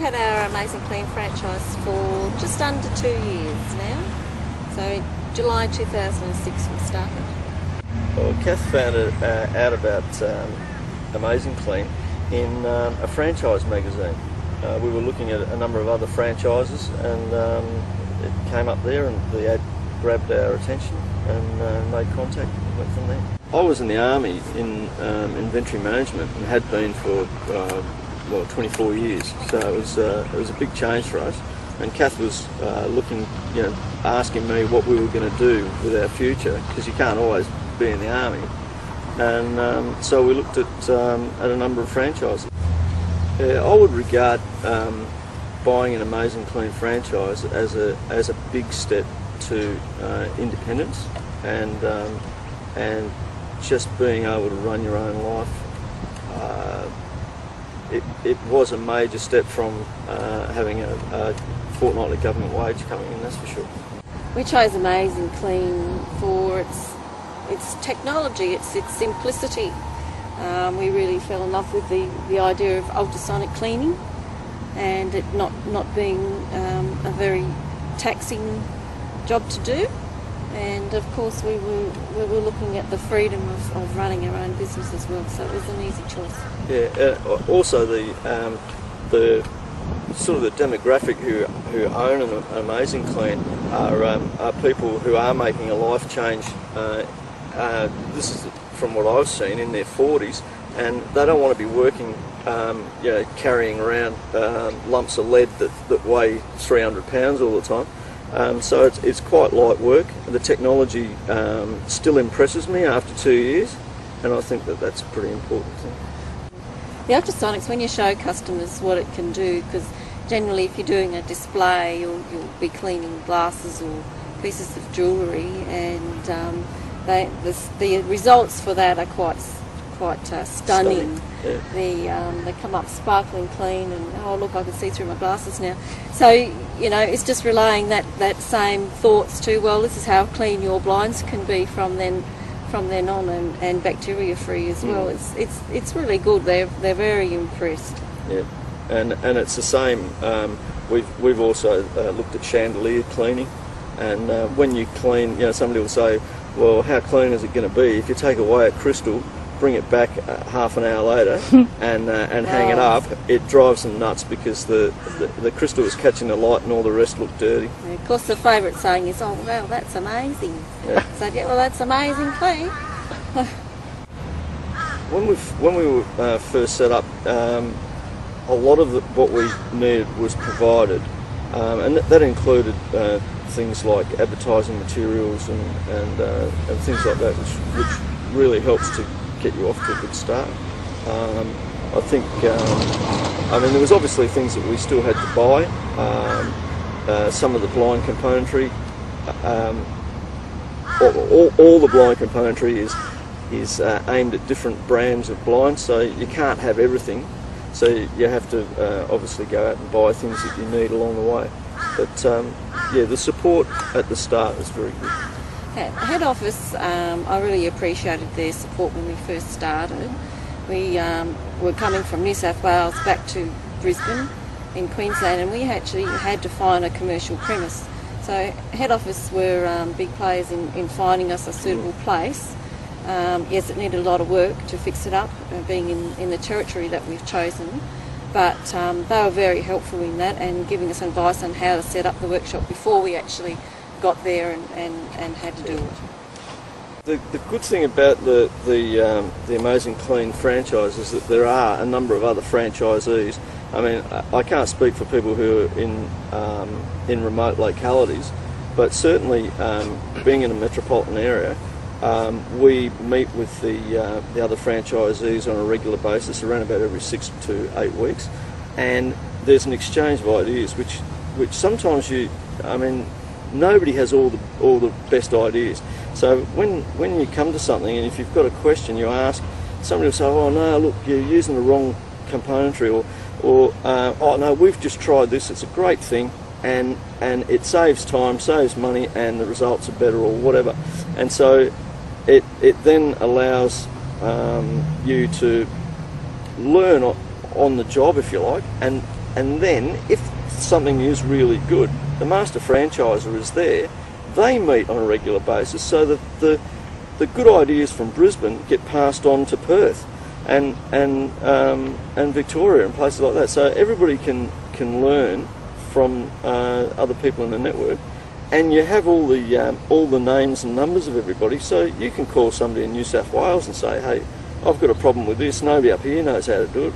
had our Amazing Clean franchise for just under 2 years now. So July 2006 we started. Well, Kath found out about Amazing Clean in a franchise magazine. We were looking at a number of other franchises, and it came up there, and the ad grabbed our attention and made contact and went from there. I was in the Army in inventory management and had been for 24 years, so it was a big change for us. And Kath was looking, asking me what we were going to do with our future, because you can't always be in the Army. And so we looked at a number of franchises. I would regard buying an Amazing Clean franchise as a big step to independence and just being able to run your own life. It was a major step from having a fortnightly government wage coming in, that's for sure. We chose Amazing Clean for its technology, its simplicity. We really fell in love with the idea of ultrasonic cleaning, and it not being a very taxing job to do. And of course we were looking at the freedom of running our own business as well, so it was an easy choice. Yeah. Also the sort of the demographic who own an Amazing Clean are people who are making a life change. This is from what I've seen, in their 40s, and they don't want to be working, carrying around lumps of lead that weigh 300 pounds all the time. So it's quite light work. The technology still impresses me after 2 years, and I think that's a pretty important thing. The ultrasonics, when you show customers what it can do, because generally if you're doing a display, you'll be cleaning glasses or pieces of jewellery, and the results for that are quite stunning. Yeah. They come up sparkling clean, and oh look, I can see through my glasses now. So it's just relaying that same thoughts to, well, this is how clean your blinds can be from then on, and bacteria free as well. It's really good. They're very impressed. Yeah, and it's the same. We've also looked at chandelier cleaning, and when you clean, somebody will say, well, how clean is it going to be? If you take away a crystal, bring it back half an hour later and hang it up, it drives them nuts, because the crystal is catching the light and all the rest look dirty. And of course the favourite saying is, oh well, that's amazing. Yeah. So well, that's amazing clean. When we were first set up, a lot of what we needed was provided, and that included things like advertising materials and things like that, which really helps to get you off to a good start. I think, there was obviously things that we still had to buy. Some of the blind componentry, all the blind componentry is aimed at different brands of blinds, so you can't have everything. So you have to obviously go out and buy things that you need along the way. But the support at the start was very good. At head office, I really appreciated their support when we first started. We were coming from New South Wales back to Brisbane in Queensland, and we actually had to find a commercial premise. So head office were big players in finding us a suitable place. Yes, it needed a lot of work to fix it up, being in the territory that we've chosen, but they were very helpful in that, and giving us advice on how to set up the workshop before we actually got there and had to do it. The good thing about the Amazing Clean franchise is that there are a number of other franchisees. I mean, I can't speak for people who are in remote localities, but certainly being in a metropolitan area, we meet with the other franchisees on a regular basis, around about every 6 to 8 weeks, and there's an exchange of ideas, which sometimes nobody has all the best ideas. So when you come to something, and if you've got a question, you ask, somebody will say, oh no, look, you're using the wrong componentry, or oh no, we've just tried this, it's a great thing, and it saves time, saves money, and the results are better, or whatever. And so it then allows you to learn on the job, if you like, and And then, if something is really good, the master franchiser is there. They meet on a regular basis, so that the good ideas from Brisbane get passed on to Perth and Victoria and places like that. So everybody can learn from other people in the network, and you have all the names and numbers of everybody. So you can call somebody in New South Wales and say, "Hey, I've got a problem with this. Nobody up here knows how to do it.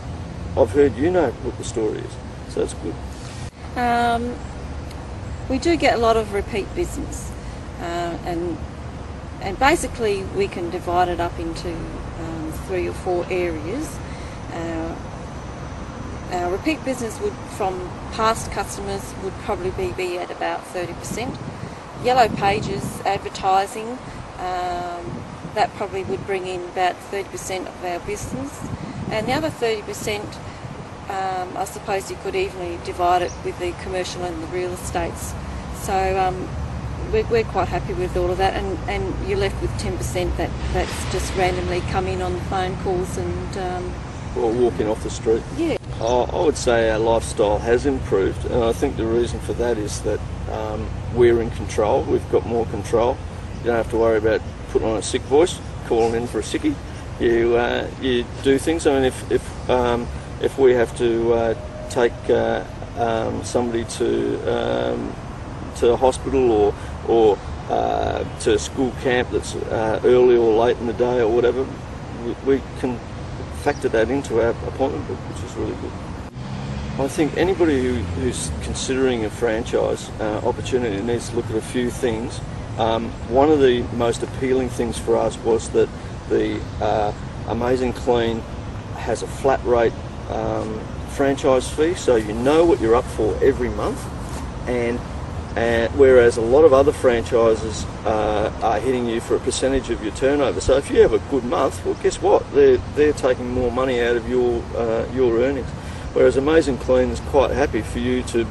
I've heard you know what the story is." So it's good. We do get a lot of repeat business, and basically we can divide it up into 3 or 4 areas. Our repeat business from past customers would probably be at about 30%. Yellow Pages advertising, that probably would bring in about 30% of our business, and the other 30%, I suppose you could evenly divide it with the commercial and the real estates. So we're quite happy with all of that, and you're left with 10% that's just randomly come in on the phone calls and Or walking off the street. yeah. I would say our lifestyle has improved, and I think the reason for that is that we're in control. We've got more control. You don't have to worry about putting on a sick voice, calling in for a sickie. You do things. I mean, if we have to take somebody to a hospital or to a school camp that's early or late in the day or whatever, we can factor that into our appointment book, which is really good. I think anybody who's considering a franchise opportunity needs to look at a few things. One of the most appealing things for us was that the Amazing Clean has a flat rate franchise fee, so you know what you're up for every month, and whereas a lot of other franchises are hitting you for a percentage of your turnover. So if you have a good month, well, guess what? They're taking more money out of your earnings. Whereas Amazing Clean is quite happy for you to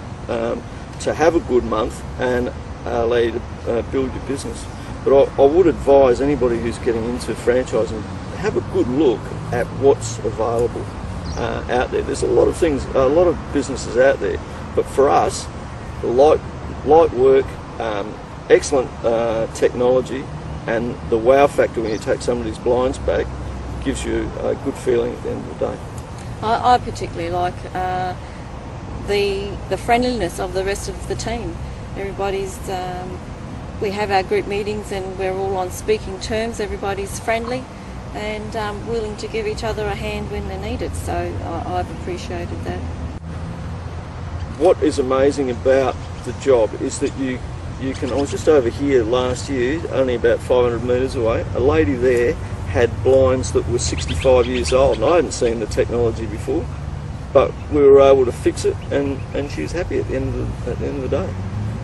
have a good month and allow you to build your business. But I would advise anybody who's getting into franchising, have a good look at what's available out there. There's a lot of things, a lot of businesses out there, but for us, light work, excellent technology, and the wow factor when you take somebody's blinds back gives you a good feeling at the end of the day. I particularly like the friendliness of the rest of the team. Everybody's, we have our group meetings and we're all on speaking terms. Everybody's friendly and willing to give each other a hand when they need it. So I've appreciated that. What is amazing about the job is that you can. I was just over here last year, only about 500 metres away. A lady there had blinds that were 65 years old, and I hadn't seen the technology before, but we were able to fix it, and she was happy at the end of the day.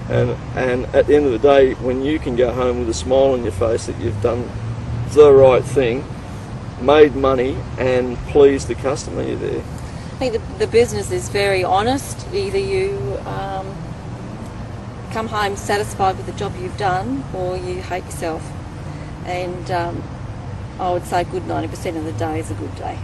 And at the end of the day, when you can go home with a smile on your face that you've done the right thing, made money, and pleased the customer, you're there. I think the business is very honest. Either you come home satisfied with the job you've done, or you hate yourself. And I would say a good 90% of the day is a good day.